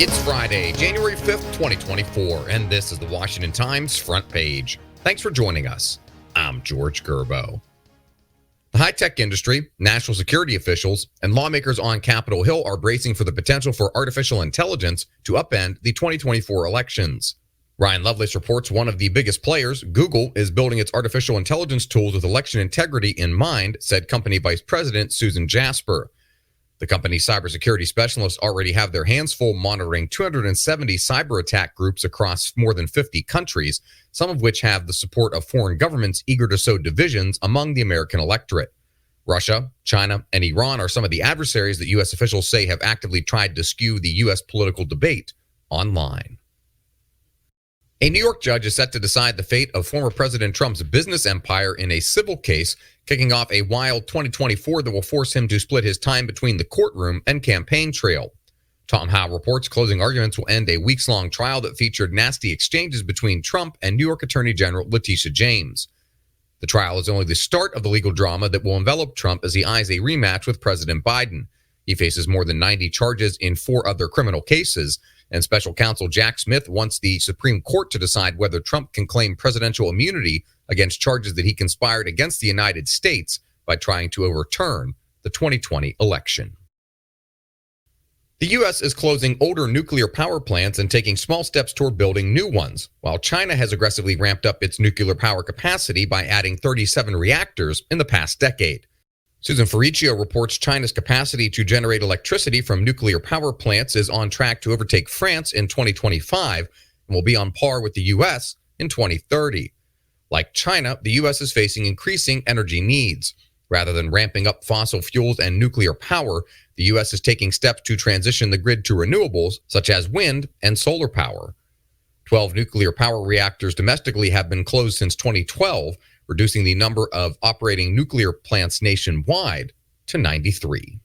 It's Friday, January 5th, 2024, and this is the Washington Times front page. Thanks for joining us. I'm George Gerbo. The high-tech industry, national security officials, and lawmakers on Capitol Hill are bracing for the potential for artificial intelligence to upend the 2024 elections. Ryan Lovelace reports one of the biggest players, Google, is building its artificial intelligence tools with election integrity in mind, said company vice president Susan Jasper. The company's cybersecurity specialists already have their hands full monitoring 270 cyber attack groups across more than 50 countries, some of which have the support of foreign governments eager to sow divisions among the American electorate. Russia, China, and Iran are some of the adversaries that U.S. officials say have actively tried to skew the U.S. political debate online. A New York judge is set to decide the fate of former President Trump's business empire in a civil case, kicking off a wild 2024 that will force him to split his time between the courtroom and campaign trail. Tom Howe reports closing arguments will end a weeks-long trial that featured nasty exchanges between Trump and New York Attorney General Letitia James. The trial is only the start of the legal drama that will envelop Trump as he eyes a rematch with President Biden. He faces more than 90 charges in 4 other criminal cases, and special counsel Jack Smith wants the Supreme Court to decide whether Trump can claim presidential immunity against charges that he conspired against the United States by trying to overturn the 2020 election. The U.S. is closing older nuclear power plants and taking small steps toward building new ones, while China has aggressively ramped up its nuclear power capacity by adding 37 reactors in the past decade. Susan Ferricchio reports China's capacity to generate electricity from nuclear power plants is on track to overtake France in 2025 and will be on par with the U.S. in 2030. Like China, the U.S. is facing increasing energy needs. Rather than ramping up fossil fuels and nuclear power, the U.S. is taking steps to transition the grid to renewables, such as wind and solar power. 12 nuclear power reactors domestically have been closed since 2012, reducing the number of operating nuclear plants nationwide to 93.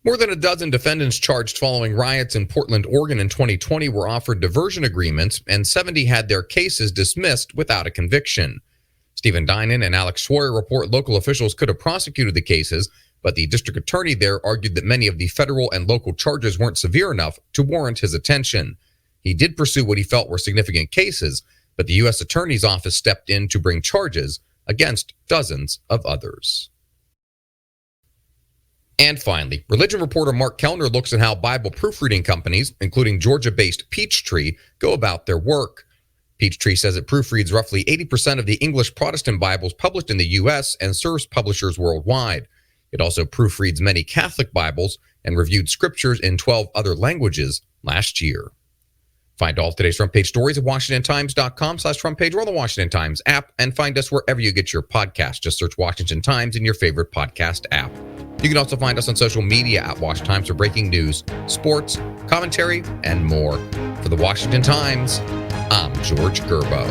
More than a dozen defendants charged following riots in Portland, Oregon in 2020 were offered diversion agreements, and 70 had their cases dismissed without a conviction. Stephen Dinan and Alex Schroyer report local officials could have prosecuted the cases, but the district attorney there argued that many of the federal and local charges weren't severe enough to warrant his attention. He did pursue what he felt were significant cases, but the U.S. Attorney's Office stepped in to bring charges against dozens of others. And finally, religion reporter Mark Kellner looks at how Bible proofreading companies, including Georgia-based Peachtree, go about their work. Peachtree says it proofreads roughly 80% of the English Protestant Bibles published in the U.S. and serves publishers worldwide. It also proofreads many Catholic Bibles and reviewed scriptures in 12 other languages last year. Find all of today's front page stories at WashingtonTimes.com/front page or on the Washington Times app, and find us wherever you get your podcasts. Just search Washington Times in your favorite podcast app. You can also find us on social media at Wash Times for breaking news, sports, commentary, and more. For the Washington Times, I'm George Gerbo.